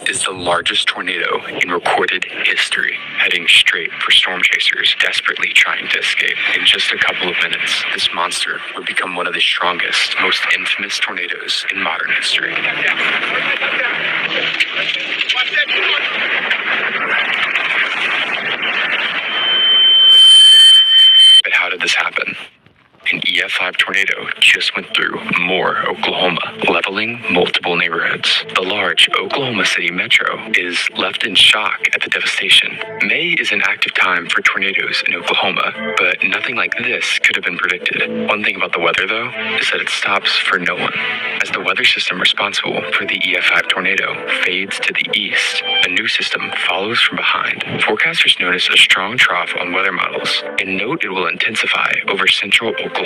is the largest tornado in recorded history, heading straight for storm chasers desperately trying to escape. In just a couple of minutes, this monster would become one of the strongest, most infamous tornadoes in modern history. But how did this happen? An EF5 tornado just went through Moore, Oklahoma, leveling multiple neighborhoods. The large Oklahoma City metro is left in shock at the devastation. May is an active time for tornadoes in Oklahoma, but nothing like this could have been predicted. One thing about the weather, though, is that it stops for no one. As the weather system responsible for the EF5 tornado fades to the east, a new system follows from behind. Forecasters notice a strong trough on weather models and note it will intensify over central Oklahoma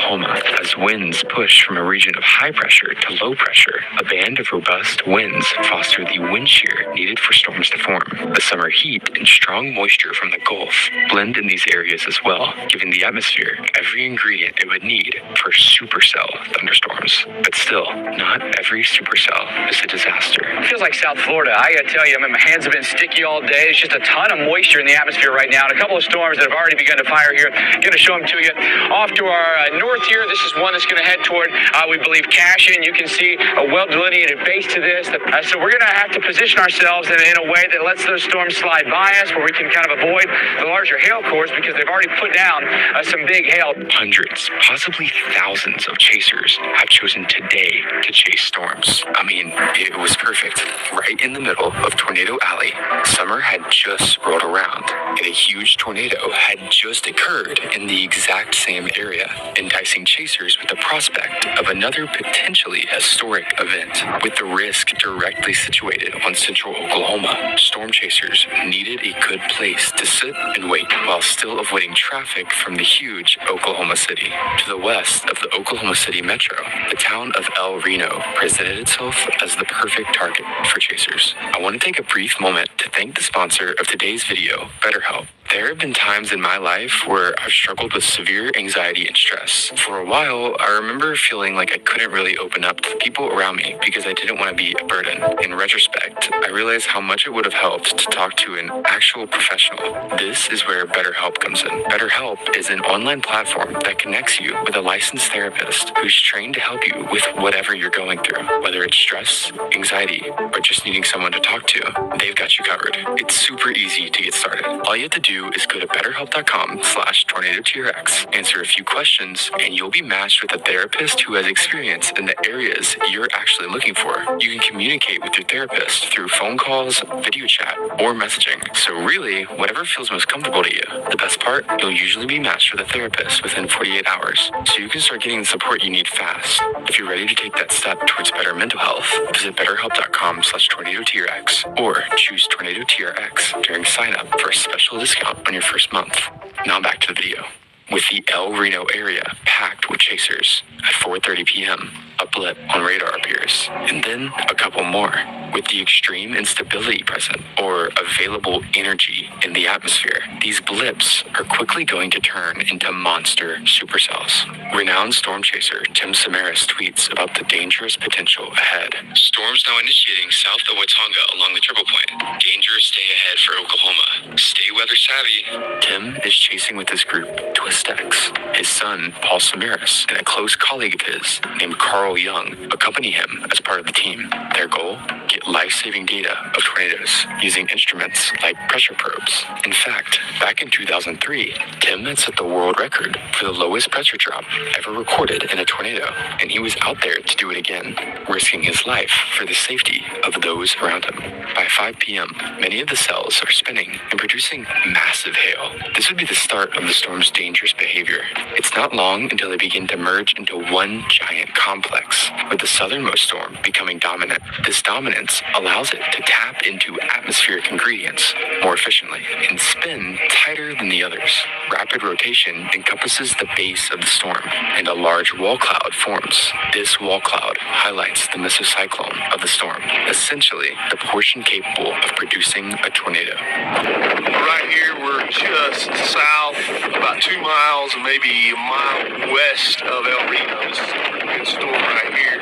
as winds push from a region of high pressure to low pressure. A band of robust winds foster the wind shear needed for storms to form. The summer heat and strong moisture from the Gulf blend in these areas as well, giving the atmosphere every ingredient it would need for supercell thunderstorms. But still, not every supercell is a disaster. It feels like South Florida. I gotta tell you, my hands have been sticky all day. There's just a ton of moisture in the atmosphere right now, and a couple of storms that have already begun to fire here. Gonna show them to you. Off to our north here, this is one that's gonna head toward, we believe, Cashin. You can see a well-delineated base to this. So we're gonna have to position ourselves in a way that lets those storms slide by us, where we can kind of avoid the larger hail cores, because they've already put down some big hail. Hundreds, possibly thousands of chasers have chosen today to chase storms. I mean, it was perfect. Right in the middle of Tornado Alley, summer had just rolled around, and a huge tornado had just occurred in the exact same area, enticing chasers with the prospect of another potentially historic event. With the risk directly situated on central Oklahoma, storm chasers needed a good place to sit and wait while still avoiding traffic from the huge Oklahoma City. To the west of the Oklahoma City metro, the town of Reno presented itself as the perfect target for chasers. I want to take a brief moment to thank the sponsor of today's video, BetterHelp. There have been times in my life where I've struggled with severe anxiety and stress. For a while, I remember feeling like I couldn't really open up to the people around me because I didn't want to be a burden. In retrospect, I realized how much it would have helped to talk to an actual professional. This is where BetterHelp comes in. BetterHelp is an online platform that connects you with a licensed therapist who's trained to help you with whatever you're going through. Whether it's stress, anxiety, or just needing someone to talk to, they've got you covered. It's super easy to get started. All you have to do is go to betterhelp.com/tornadotrx, answer a few questions, and you'll be matched with a therapist who has experience in the areas you're actually looking for. You can communicate with your therapist through phone calls, video chat, or messaging. So really, whatever feels most comfortable to you. The best part, you'll usually be matched with a therapist within 48 hours, so you can start getting the support you need fast. If you're ready to take that step towards better mental health, visit betterhelp.com/tornadotrx or choose Tornado TRX during sign up for a special discount on your first month. Now back to the video. With the Reno area packed with chasers, at 4:30 p.m., a blip on radar appears, and then a couple more. With the extreme instability present, or available energy in the atmosphere, these blips are quickly going to turn into monster supercells. Renowned storm chaser Tim Samaras tweets about the dangerous potential ahead. Storms now initiating south of Watonga along the triple point. Dangerous stay ahead for Oklahoma. Stay weather savvy. Tim is chasing with his group, Twist X. His son, Paul Samaras, and a close colleague of his named Carl Young accompany him as part of the team. Their goal? Get life-saving data of tornadoes using instruments like pressure probes. In fact, back in 2003, Tim had set the world record for the lowest pressure drop ever recorded in a tornado, and he was out there to do it again, risking his life for the safety of those around him. By 5 p.m., many of the cells are spinning and producing massive hail. This would be the start of the storm's dangerous behavior. It's not long until they begin to merge into one giant complex, with the southernmost storm becoming dominant. This dominance allows it to tap into atmospheric ingredients more efficiently and spin tighter than the others. Rapid rotation encompasses the base of the storm, and a large wall cloud forms. This wall cloud highlights the mesocyclone of the storm, essentially the portion capable of producing a tornado. Right here, we're just south, about 2 miles, maybe a mile west of Reno. This is a pretty good storm right here.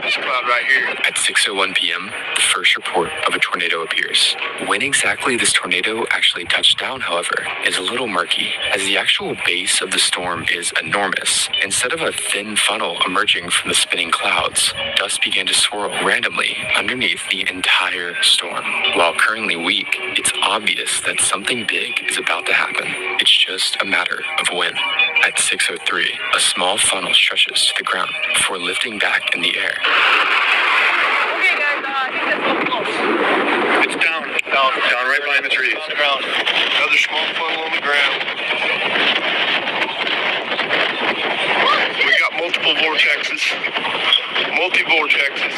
This cloud right here. At 6:01 p.m., the first report of a tornado appears. When exactly this tornado actually touched down, however, is a little murky, as the actual base of the storm is enormous. Instead of a thin funnel emerging from the spinning clouds, dust began to swirl randomly underneath the entire storm. While currently weak, it's obvious that something big is about to happen. It's just a matter of when. At 6:03, a small funnel stretches to the ground before lifting back in the air. Okay, guys, I think that's so close. It's down right behind the trees. On the ground. Another small funnel on the ground. We got multiple vortexes. Multi-vortexes.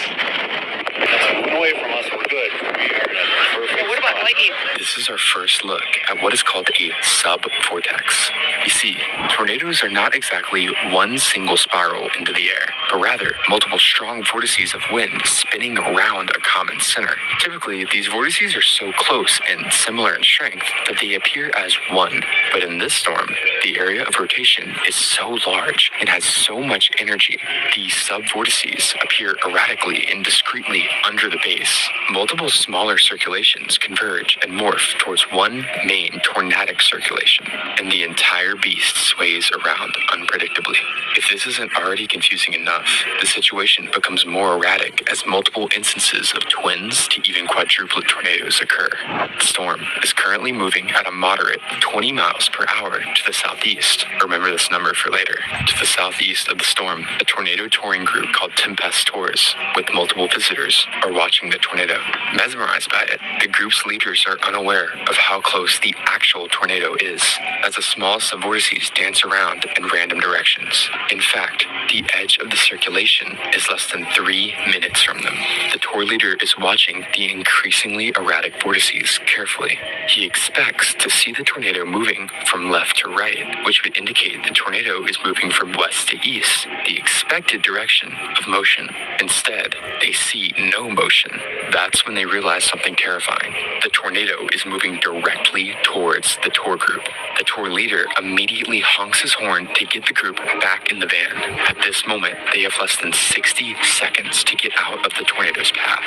Away from us, we're good. We are in a perfect. What about lightning? This is our first look at what is called a sub-vortex. You see, tornadoes are not exactly one single spiral into the air, but rather multiple strong vortices of wind spinning around a common center. Typically, these vortices are so close and similar in strength that they appear as one. But in this storm, the area of rotation is so large and has so much energy, these sub-vortices appear erratically and discretely under the base. Multiple smaller circulations converge and morph towards one main tornadic circulation, and the entire beast sways around unpredictably. If this isn't already confusing enough, the situation becomes more erratic as multiple instances of twins to even quadruplet tornadoes occur. The storm is currently moving at a moderate 20 miles per hour to the southeast. Remember this number for later. To the southeast of the storm, a tornado touring group called Tempest Tours, with multiple visitors, are watching the tornado. Mesmerized by it, the group's leaders are unaware of how close the actual tornado is, as the small subvortices dance around in random directions. In fact, the edge of the circulation is less than 3 minutes from them. The tour leader is watching the increasingly erratic vortices carefully. He expects to see the tornado moving from left to right, which would indicate the tornado is moving from west to east, the expected direction of motion. Instead, they see no motion. That's when they realize something terrifying. The tornado is moving directly towards the tour group. The tour leader immediately honks his horn to get the group back in the van. At this moment, they have less than 60 seconds to get out of the tornado's path.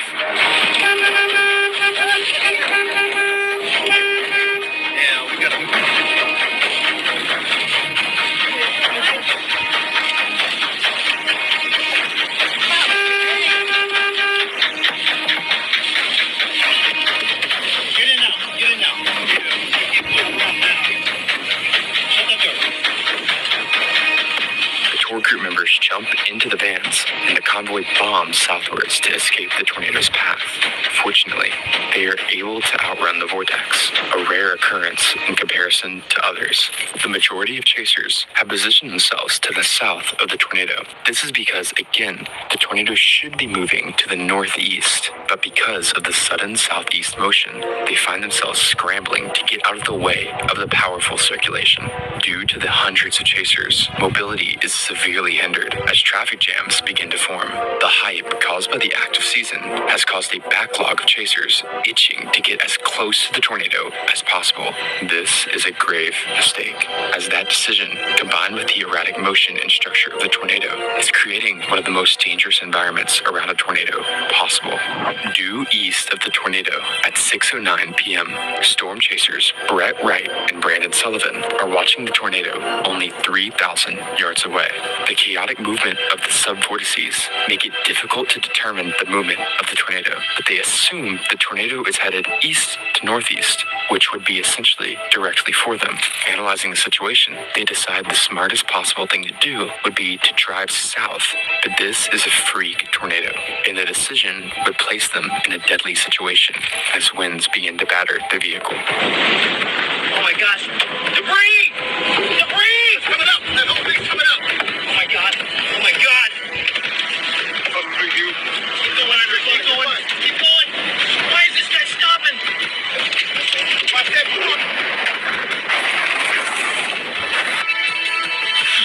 Yeah, we got Group members jump into the vans, and the convoy bombs southwards to escape the tornado's path. Fortunately, they are able to outrun the vortex, a rare occurrence in comparison to others. The majority of chasers have positioned themselves to the south of the tornado. This is because, again, the tornado should be moving to the northeast, but because of the sudden southeast motion, they find themselves scrambling to get out of the way of the powerful circulation. Due to the hundreds of chasers, mobility is severely hindered as traffic jams begin to form. The hype caused by the active season has caused a backlog of chasers itching to get as close to the tornado as possible. This is a grave mistake, as that decision, combined with the erratic motion and structure of the tornado, is creating one of the most dangerous environments around a tornado possible. Due east of the tornado at 6:09 p.m., storm chasers Brett Wright and Brandon Sullivan are watching the tornado only 3,000 yards away. The chaotic movement of the subvortices make it difficult to determine the movement of the tornado, but they assume the tornado is headed east to northeast, which would be essentially directly for them. Analyzing the situation, they decide the smartest possible thing to do would be to drive south, but this is a freak tornado, and the decision would place them in a deadly situation as winds begin to batter the vehicle. Oh my gosh! Debris! Debris! Coming up! The whole thing's coming up! Oh my god! Oh my god! Keep going, Andrew. Keep going. Keep going. Why is this guy stopping? Watch that.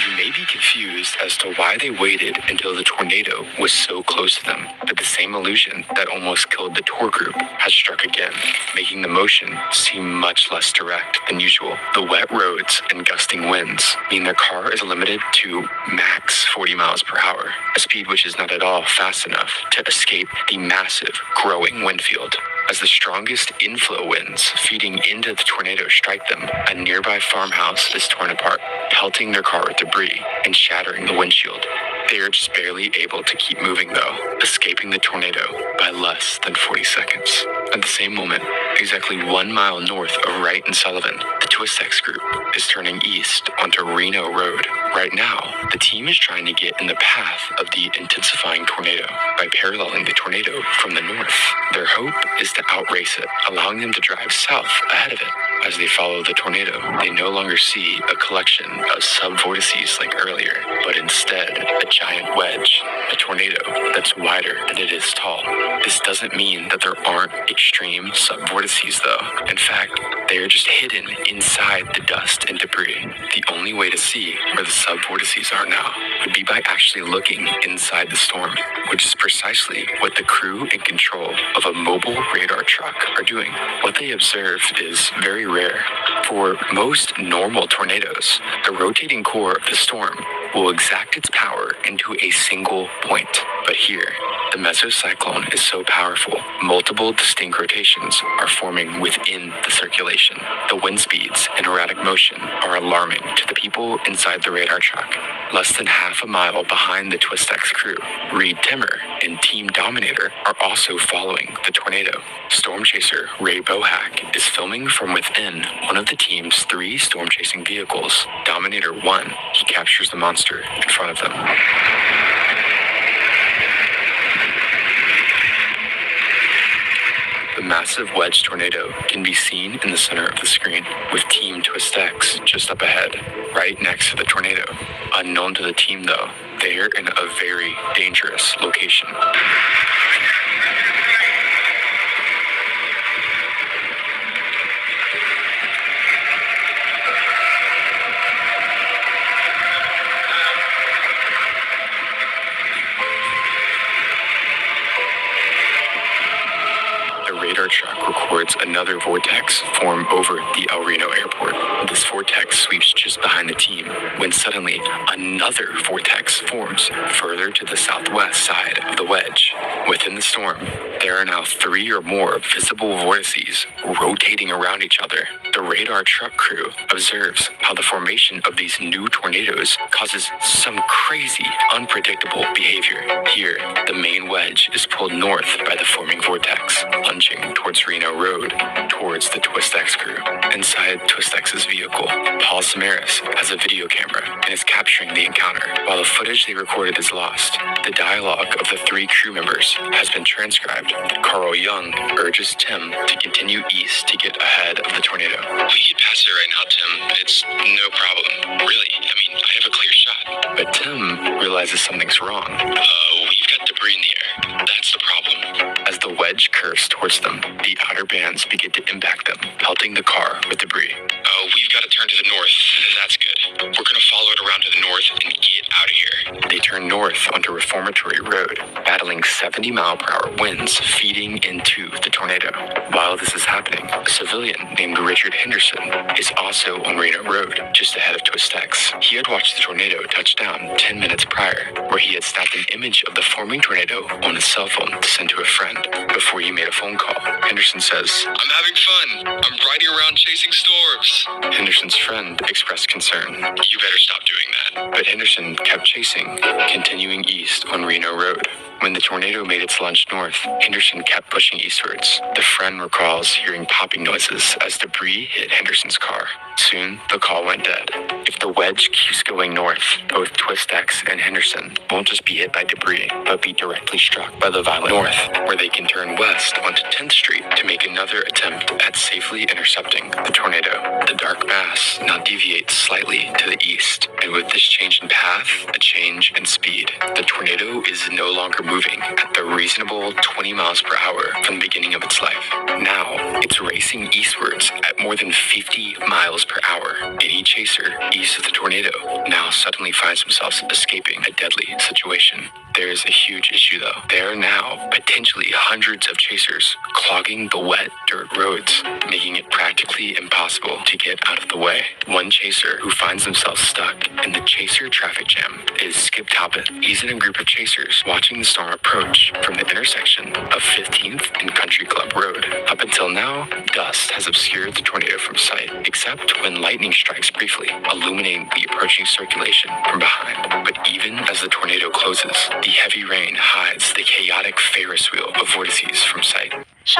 You may be confused as to why they waited until the tornado tornado was so close to them that the same illusion that almost killed the tour group has struck again, making the motion seem much less direct than usual. The wet roads and gusting winds mean their car is limited to max 40 miles per hour, a speed which is not at all fast enough to escape the massive growing wind field. As the strongest inflow winds feeding into the tornado strike them, a nearby farmhouse is torn apart, pelting their car with debris and shattering the windshield. They are just barely able to keep moving though, escaping the tornado by less than 40 seconds. At the same moment, exactly 1 mile north of Wright and Sullivan, the Twistex group is turning east onto Reno Road. Right now, the team is trying to get in the path of the intensifying tornado by paralleling the tornado from the north. Their hope is to outrace it, allowing them to drive south ahead of it. As they follow the tornado, they no longer see a collection of subvortices like earlier, but instead a giant wedge, a tornado that's wider than it is tall. This doesn't mean that there aren't extreme subvortices though. In fact, they are just hidden inside the dust and debris. The only way to see where the subvortices are now would be by actually looking inside the storm, which is precisely what the crew in control of a mobile radar truck are doing. What they observed is very rare. For most normal tornadoes, the rotating core of the storm will exact its power into a single point. But here, the mesocyclone is so powerful, multiple distinct rotations are forming within the circulation. The wind speeds and erratic motion are alarming to the people inside the radar truck. Less than half a mile behind the Twistex crew, Reed Timmer and Team Dominator are also following the tornado. Storm chaser Ray Bohack is filming from within one of the team's 3 storm chasing vehicles. Dominator 1, he captures the monster in front of them. The massive wedge tornado can be seen in the center of the screen, with Team Twistex just up ahead, right next to the tornado. Unknown to the team though, they're in a very dangerous location. Radar truck records another vortex form over the El Reno airport. This vortex sweeps just behind the team when suddenly another vortex forms further to the southwest side of the wedge. Within the storm, there are now 3 or more visible vortices rotating around each other. The radar truck crew observes how the formation of these new tornadoes causes some crazy, unpredictable behavior. Here, the main wedge is pulled north by the forming vortex, lunging towards Reno Road, towards the Twistex crew. Inside Twistex's vehicle, Paul Samaras has a video camera and is capturing the encounter. While the footage they recorded is lost, the dialogue of the 3 crew members has been transcribed. Carl Young urges Tim to continue east to get ahead of the tornado. We get past it right now, Tim. It's no problem. Really, I mean, I have a clear shot. But Tim realizes something's wrong. We've got debris in the air. That's the problem. As the wedge curves towards them, the outer bands begin to impact them, pelting the car with debris. We've got to turn to the north. That's good. We're going to follow it around to the north and get out of here. They turn north onto Reformatory Road, battling 70-mile-per-hour winds feeding into the tornado. While this is happening, a civilian named Richard Henderson is also on Reno Road, just ahead of Twistex. He had watched the tornado touch down 10 minutes prior, where he had snapped an image of the forming tornado on his cell phone to send to a friend before he made a phone call. Henderson says, "I'm having fun. I'm riding around chasing storms." Henderson's friend expressed concern. "You better stop doing that." But Henderson kept chasing, continuing east on Reno Road. When the tornado made its lunge north, Henderson kept pushing eastwards. The friend recalls hearing popping noises as debris hit Henderson's car. Soon, the call went dead. If the wedge keeps going north, both Twistex and Henderson won't just be hit by debris, but be directly struck by the violent north, where they can turn west onto 10th Street to make another attempt at safely intercepting the tornado. The dark mass now deviates slightly to the east, And with this change in path, a change in speed. The tornado is no longer moving at the reasonable 20 miles per hour from the beginning of its life. Now, it's racing eastwards at more than 50 miles per hour. Any chaser east of the tornado now suddenly finds themselves escaping a deadly situation. There is a huge issue though. There are now potentially hundreds of chasers clogging the wet dirt roads, making it practically impossible to get out of the way. One chaser who finds themselves stuck in the chaser traffic jam is Skip Talbot. He's in a group of chasers watching the storm approach from the intersection of 15th and Country Club Road. Up until now, dust has obscured the tornado from sight, except when lightning strikes briefly, illuminating the approaching circulation from behind. But even as the tornado closes, the heavy rain hides the chaotic Ferris wheel of vortices from sight.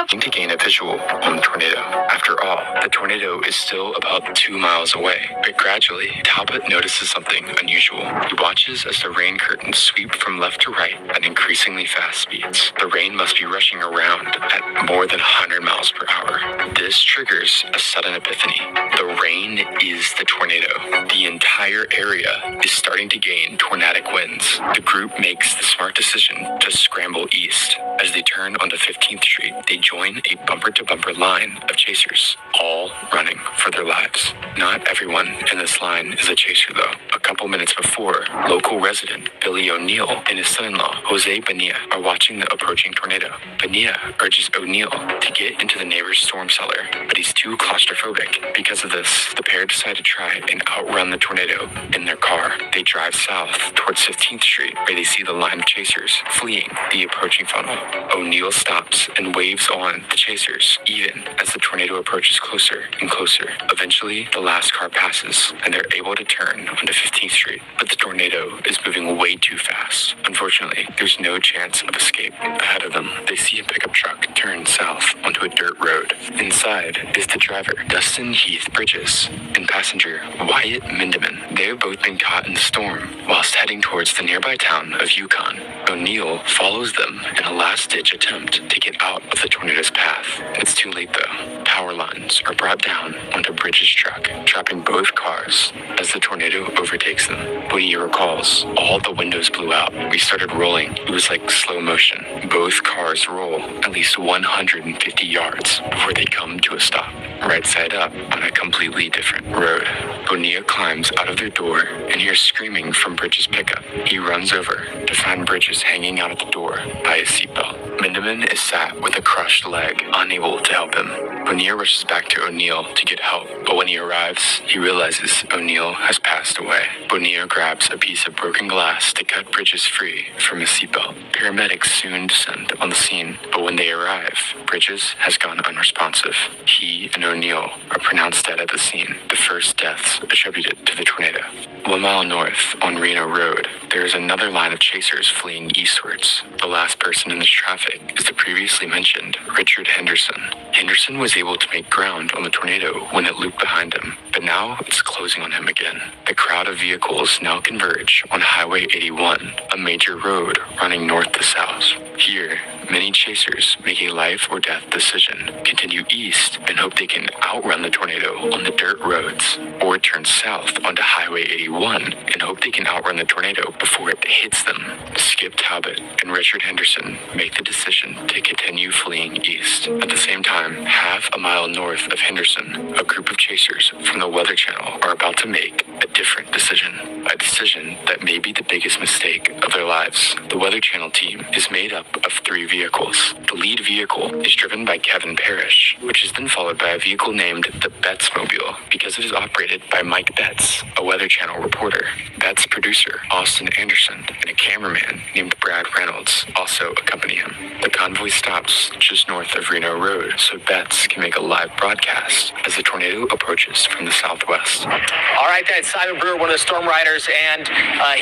To gain a visual on the tornado. After all, the tornado is still about 2 miles away, but gradually, Talbot notices something unusual. He watches as the rain curtains sweep from left to right at increasingly fast speeds. The rain must be rushing around at more than 100 miles per hour. This triggers a sudden epiphany. The rain is the tornado. The entire area is starting to gain tornadic winds. The group makes the smart decision to scramble east. As they turn onto 15th Street, they join a bumper-to-bumper line of chasers, all running for their lives. Not everyone in this line is a chaser, though. A couple minutes before, local resident Billy O'Neill and his son-in-law, Jose Bonilla, are watching the approaching tornado. Bonilla urges O'Neill to get into the neighbor's storm cellar, but he's too claustrophobic. Because of this, the pair decide to try and outrun the tornado in their car. They drive south towards 15th Street, where they see the line of chasers fleeing the approaching funnel. O'Neill stops and waves on the chasers, even as the tornado approaches closer and closer. Eventually, the last car passes, and they're able to turn onto 15th Street, but the tornado is moving way too fast. Unfortunately, there's no chance of escape. Ahead of them, they see a pickup truck turn south onto a dirt road. Inside is the driver, Dustin Heath Bridges, and passenger, Wyatt Mindeman. They have both been caught in the storm whilst heading towards the nearby town of Yukon. O'Neill follows them in a last-ditch attempt to get out of the tornado's path. It's too late though. Power lines are brought down onto Bridges' truck, trapping both cars as the tornado overtakes them. Bonilla recalls, all the windows blew out. We started rolling. It was like slow motion. Both cars roll at least 150 yards before they come to a stop, right side up on a completely different road. Bonilla climbs out of their door and hears screaming from Bridges' pickup. He runs over to find Bridges hanging out at the door by his seatbelt. Mindeman is sat with a crushed leg, unable to help him. Bonilla rushes back to O'Neill to get help, but when he arrives, he realizes O'Neill has passed away. Bonilla grabs a piece of broken glass to cut Bridges free from his seatbelt. Paramedics soon descend on the scene, but when they arrive, Bridges has gone unresponsive. He and O'Neill are pronounced dead at the scene, the first deaths attributed to the tornado. 1 mile north on Reno Road, there is another line of chasers fleeing eastwards. The last person in this traffic is the previously mentioned Richard Henderson. Henderson was able to make ground on the tornado when it looped behind him, but now it's closing on him again. The crowd of vehicles now converge on Highway 81, a major road running north to south. Here, many chasers make a life or death decision, continue east and hope they can outrun the tornado on the dirt roads, or turn south onto Highway 81 and hope they can outrun the tornado before it hits them. Skip Talbot and Richard Henderson make the decision to continue fleeing east. At the same time, half a mile north of Henderson, a group of chasers from the Weather Channel are about to make a different decision, a decision that may be the biggest mistake of their lives. The Weather Channel team is made up of 3 vehicles. The lead vehicle is driven by Kevin Parrish, which is then followed by a vehicle named the Bettsmobile because it is operated by Mike Betts, a Weather Channel reporter. Betts producer Austin Anderson and a cameraman named Brad Reynolds also accompany him. The convoy stops just north of Reno Road so Betts can make a live broadcast as the tornado approaches from the southwest. All right, that's Simon Brewer, one of the storm riders, and I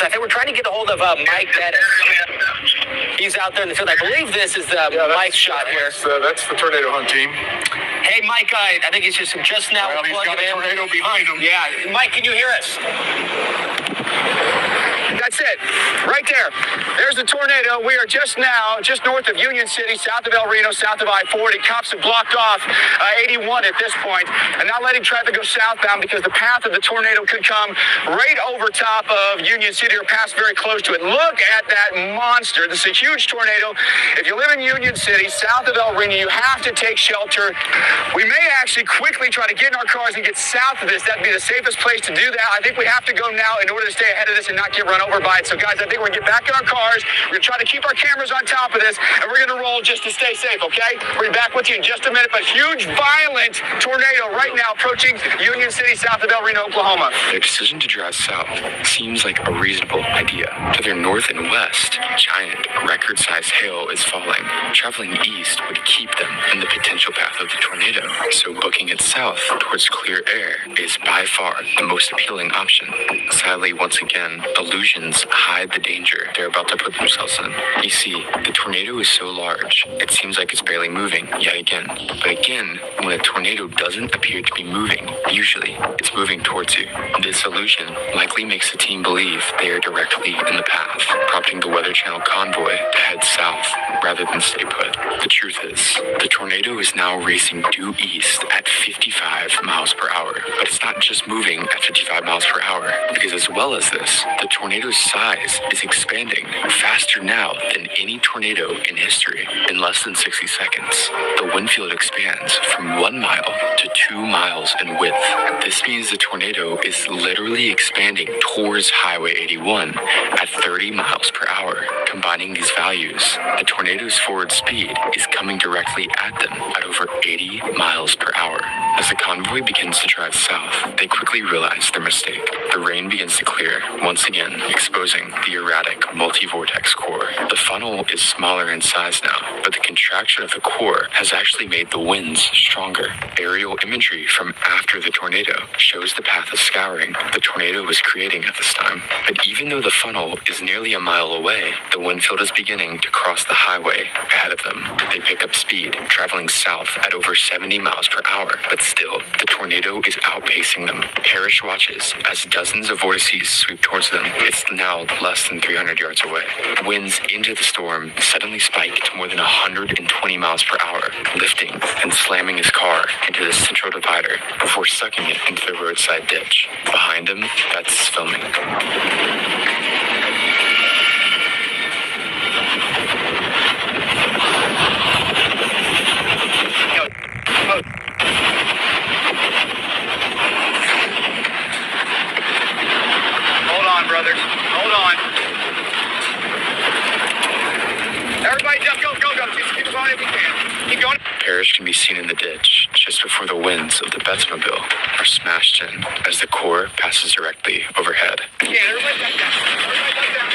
think we're trying to get a hold of Mike Betts. He's out there in the field. I believe this is Mike's shot here. That's the tornado hunt team. Hey, Mike, I think he's just now Well, he's got plugging a in. tornado behind him. Yeah, Mike, can you hear us? That's it. Right there. There's the tornado. We are just north of Union City, south of El Reno, south of I-40. Cops have blocked off 81 at this point and not letting traffic go southbound because the path of the tornado could come right over top of Union City or pass very close to it. Look at that monster. This is a huge tornado. If you live in Union City, south of El Reno, you have to take shelter. We may actually quickly try to get in our cars and get south of this. That'd be the safest place to do that. I think we have to go now in order to stay ahead of this and not get run over by it. So guys, I think we're gonna get back in our cars. We're gonna try to keep our cameras on top of this and we're gonna roll just to stay safe, okay? We'll be back with you in just a minute, but huge violent tornado right now approaching Union City south of El Reno, Oklahoma. Their decision to drive south seems like a reasonable idea. To their north and west, giant, record-sized hail is falling. Traveling east would keep them in the potential path of the tornado, so booking it south towards clear air is by far the most appealing option. Sadly, once again, illusions hide the danger they're about to put themselves in. You see, the tornado is so large, it seems like it's barely moving yet again. But again, when a tornado doesn't appear to be moving, usually it's moving towards you. This illusion likely makes the team believe they are directly in the path, prompting the Weather Channel convoy to head south rather than stay put. The truth is, the tornado is now racing due east at 55 miles per hour. But it's not just moving at 55 miles per hour, because as well as this, the tornado's size is expanding faster now than any tornado in history. In less than 60 seconds, the wind field expands from 1 mile to 2 miles in width. This means the tornado is literally expanding towards Highway 81 at 30 miles per hour. Combining these values, the tornado's forward speed is coming directly at them at over 80 miles per hour. As the convoy begins to drive south, they quickly realize their mistake. The rain begins to clear, once again exposing the erratic multi-vortex core. The funnel is smaller in size now, but the contraction of the core has actually made the winds stronger. Aerial imagery from after the tornado shows the path of scouring the tornado was creating at this time. But even though the funnel is nearly a mile away, the wind field is beginning to cross the highway ahead of them. They pick up speed, traveling south at over 70 miles per hour, but still, the tornado is outpacing them. Parrish watches as dozens of vortices sweep towards them. It's now less than 300 yards away. Winds into the storm suddenly spike to more than 120 miles per hour, lifting and slamming his car into the central divider before sucking it into the roadside ditch. Behind him, that's filming. Hold on, brothers. Hold on. Everybody just go. Just keep going if you can. Keep going. Parrish can be seen in the ditch just before the winds of the Betsmobile are smashed in as the core passes directly overhead. Yeah, everybody back down. Everybody back down.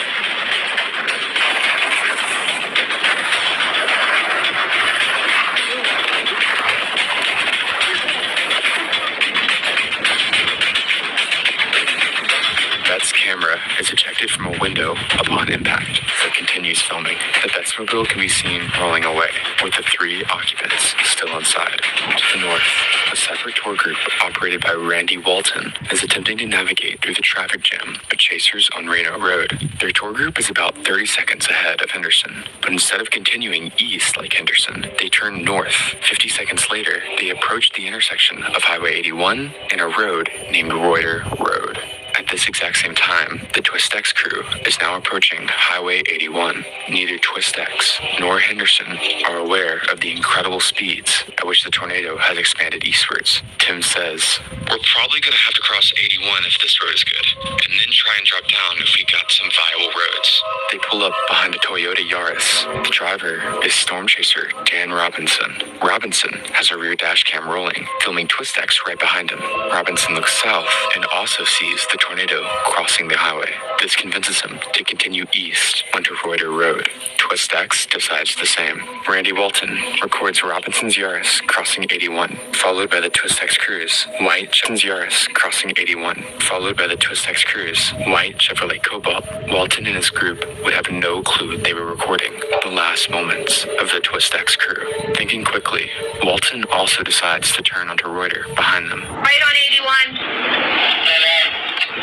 Bet's camera is ejected from a window upon impact, but continues filming. The Betsmobile can be seen rolling away, with the 3 occupants still inside. To the north, a separate tour group operated by Randy Walton is attempting to navigate through the traffic jam of chasers on Reno Road. Their tour group is about 30 seconds ahead of Henderson, but instead of continuing east like Henderson, they turn north. 50 seconds later, they approach the intersection of Highway 81 and a road named Reuter Road. At this exact same time, the TwistX crew is now approaching Highway 81. Neither TwistX nor Henderson are aware of the incredible speeds at which the tornado has expanded eastwards. Tim says, "We're probably going to have to cross 81 if this road is good, and then try and drop down if we got some viable roads." They pull up behind a Toyota Yaris. The driver is storm chaser Dan Robinson. Robinson has a rear dash cam rolling, filming TwistX right behind him. Robinson looks south and also sees the tornado tornado crossing the highway. This convinces him to continue east onto Reuter Road. Twist X decides the same. Randy Walton records Robinson's Yaris crossing 81, followed by the Twist X Cruise, white Yaris crossing 81, followed by the Twist X Cruise, white Chevrolet Cobalt. Walton and his group would have no clue they were recording the last moments of the Twist X crew. Thinking quickly, Walton also decides to turn onto Reuter behind them. Right on 81.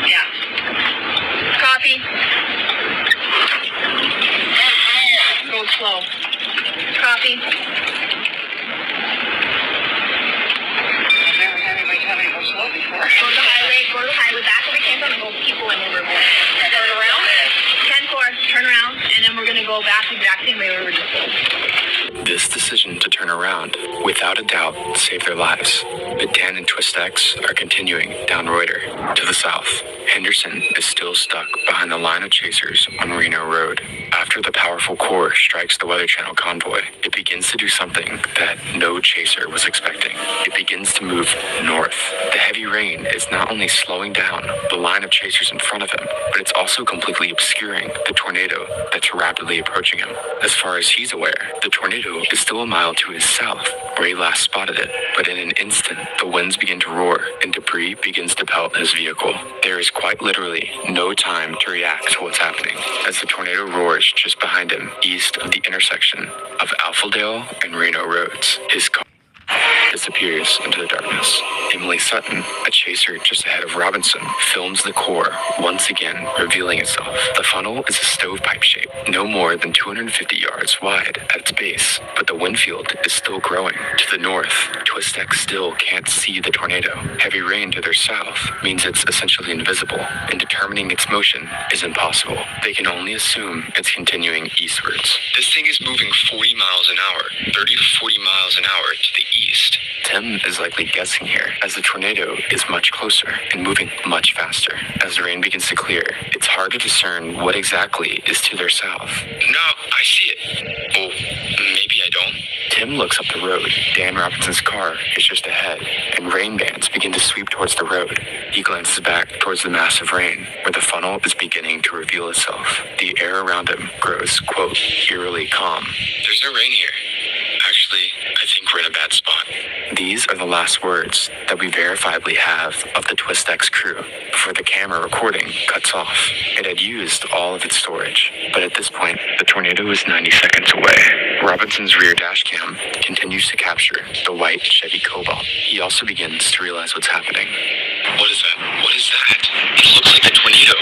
Yeah. Copy. Go slow. Copy. I've never had anybody go slow before. Go to the highway back where we came from and go keep going and we're going. Turn around. 10-4, turn around, and then we're going to go back the exact same way we were just going. This decision to turn around, without a doubt, saved their lives. The 10 and Twist X are continuing down Reuter. To the south, Henderson is still stuck behind the line of chasers on Reno Road. After the powerful core strikes the Weather Channel convoy, it begins to do something that no chaser was expecting. It begins to move north. The heavy rain is not only slowing down the line of chasers in front of him, but it's also completely obscuring the tornado that's rapidly approaching him. As far as he's aware, the tornado is still a mile to his south, where he last spotted it. But in an instant, the winds begin to roar and debris begins to pelt his vehicle. There is quite literally no time to react to what's happening, as the tornado roars just behind him, east of the intersection of Alpheldale and Reno Roads. His car disappears into the darkness. Emily Sutton, a chaser just ahead of Robinson, films the core once again revealing itself. The funnel is a stovepipe shape, no more than 250 yards wide at its base, but the wind field is still growing. To the north, Twist X still can't see the tornado. Heavy rain to their south means it's essentially invisible, and determining its motion is impossible. They can only assume it's continuing eastwards. This thing is moving 40 miles an hour, 30 to 40 miles an hour to the east. Tim is likely guessing here, as the tornado is much closer and moving much faster. As the rain begins to clear, it's hard to discern what exactly is to their south. No, I see it. Well, maybe I don't. Tim looks up the road. Dan Robinson's car is just ahead, and rain bands begin to sweep towards the road. He glances back towards the massive rain, where the funnel is beginning to reveal itself. The air around him grows, quote, eerily calm. There's no rain here. Actually, I think we're in a bad spot. These are the last words that we verifiably have of the Twist X crew before the camera recording cuts off. It had used all of its storage, but at this point, the tornado is 90 seconds away. Robinson's rear dash cam continues to capture the white Chevy Cobalt. He also begins to realize what's happening. What is that? What is that? It looks like the tornado.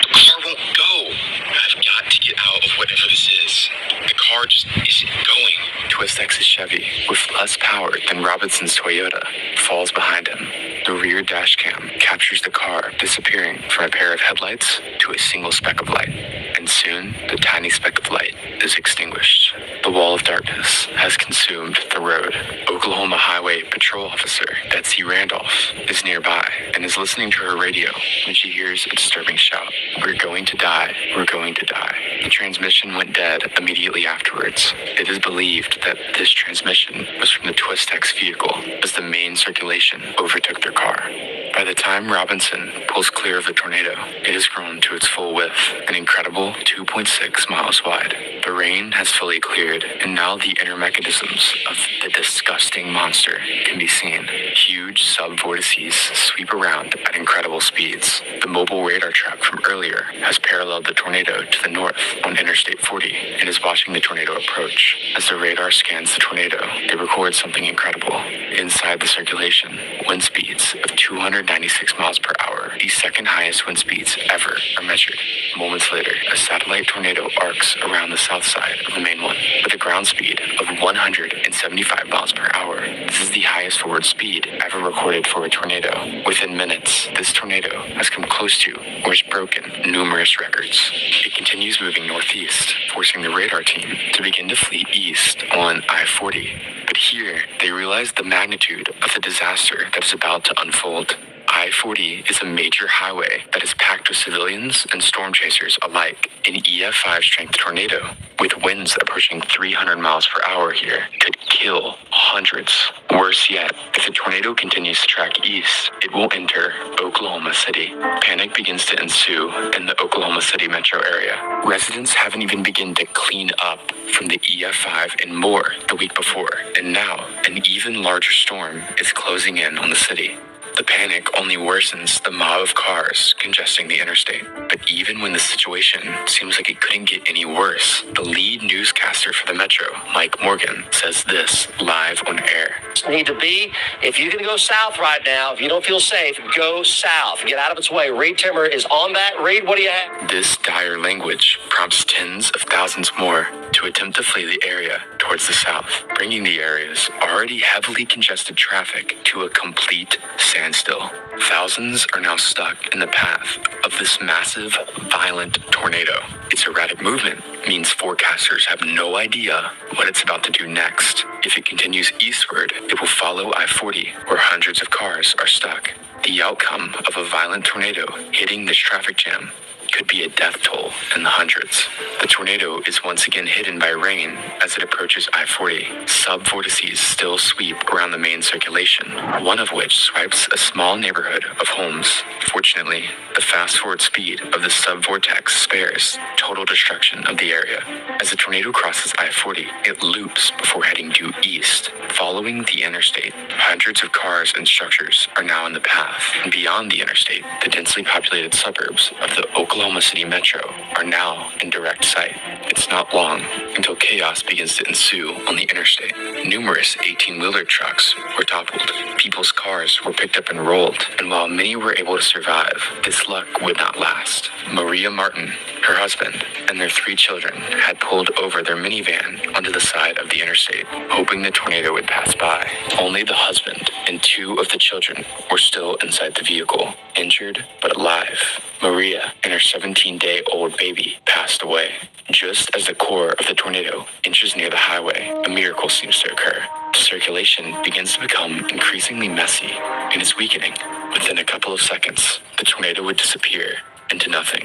The car won't go. I've got to get out of whatever this is. The car just isn't going. Twist X's Chevy, with less power than Robinson's Toyota, falls behind him. The rear dash cam captures the car disappearing from a pair of headlights to a single speck of light, and soon the tiny speck of light is extinguished. The wall of darkness has consumed the road. Oklahoma Highway Patrol Officer Betsy Randolph is nearby and is listening to her radio when she hears a disturbing shout. We're going to die. We're going to die. The transmission went dead immediately afterwards. It is believed that this transmission was from the Twist X vehicle as the main circulation overtook their car. By the time Robinson pulls clear of the tornado, it has grown to its full width, an incredible 2.6 miles wide. The rain has fully cleared, and now the inner mechanisms of the disgusting monster can be seen. Huge sub-vortices sweep around at incredible speeds. The mobile radar track from earlier has paralleled the tornado to the north on Interstate 40 and is watching the tornado approach. As the radar scans the tornado, they record something incredible. Inside the circulation, wind speeds of 296 miles per hour, the second highest wind speeds ever, are measured. Moments later, a satellite tornado arcs around the south side of the main one with a ground speed of 175 miles per hour. This is the highest forward speed ever recorded for a tornado. Within minutes, this tornado has come close to or has broken numerous records. It continues moving northeast, forcing the radar team to begin to flee east on I-40. But here, they realize the magnitude of the disaster that is about to unfold. I-40 is a major highway that is packed with civilians and storm chasers alike. An EF5 strength tornado with winds approaching 300 miles per hour here could kill hundreds. Worse yet, if the tornado continues to track east, it will enter Oklahoma City. Panic begins to ensue in the Oklahoma City metro area. Residents haven't even begun to clean up from the EF5 and more the week before, and now an even larger storm is closing in on the city. The panic only worsens the mob of cars congesting the interstate. But even when the situation seems like it couldn't get any worse, the lead newscaster for the Metro, Mike Morgan, says this live on air. Need to be, if you're going to go south right now, if you don't feel safe, go south. Get out of its way. Reed Timmer is on that. Reed, what do you have? This dire language prompts tens of thousands more to attempt to flee the area towards the south, bringing the area's already heavily congested traffic to a complete standstill. Thousands are now stuck in the path of this massive, violent tornado. Its erratic movement means forecasters have no idea what it's about to do next. If it continues eastward, it will follow I-40, where hundreds of cars are stuck. The outcome of a violent tornado hitting this traffic jam could be a death toll in the hundreds. The tornado is once again hidden by rain as it approaches I-40. Sub-vortices still sweep around the main circulation, one of which swipes a small neighborhood of homes. Fortunately, the fast-forward speed of the sub-vortex spares total destruction of the area. As the tornado crosses I-40, it loops before heading due east. Following the interstate, hundreds of cars and structures are now in the path. And beyond the interstate, the densely populated suburbs of the Oklahoma City metro are now in direct sight. It's not long until chaos begins to ensue on the interstate. Numerous 18-wheeler trucks were toppled. People's cars were picked up and rolled. And while many were able to survive, this luck would not last. Maria Martin, her husband, and their 3 children had pulled over their minivan onto the side of the interstate, hoping the tornado would pass by. Only the husband and 2 of the children were still inside the vehicle, injured but alive. Maria and her 17-day-old baby passed away. Just as the core of the tornado inches near the highway, a miracle seems to occur. Circulation begins to become increasingly messy and is weakening. Within a couple of seconds, the tornado would disappear into nothing.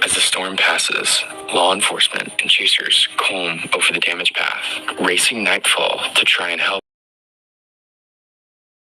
As the storm passes, law enforcement and chasers comb over the damaged path, racing nightfall to try and help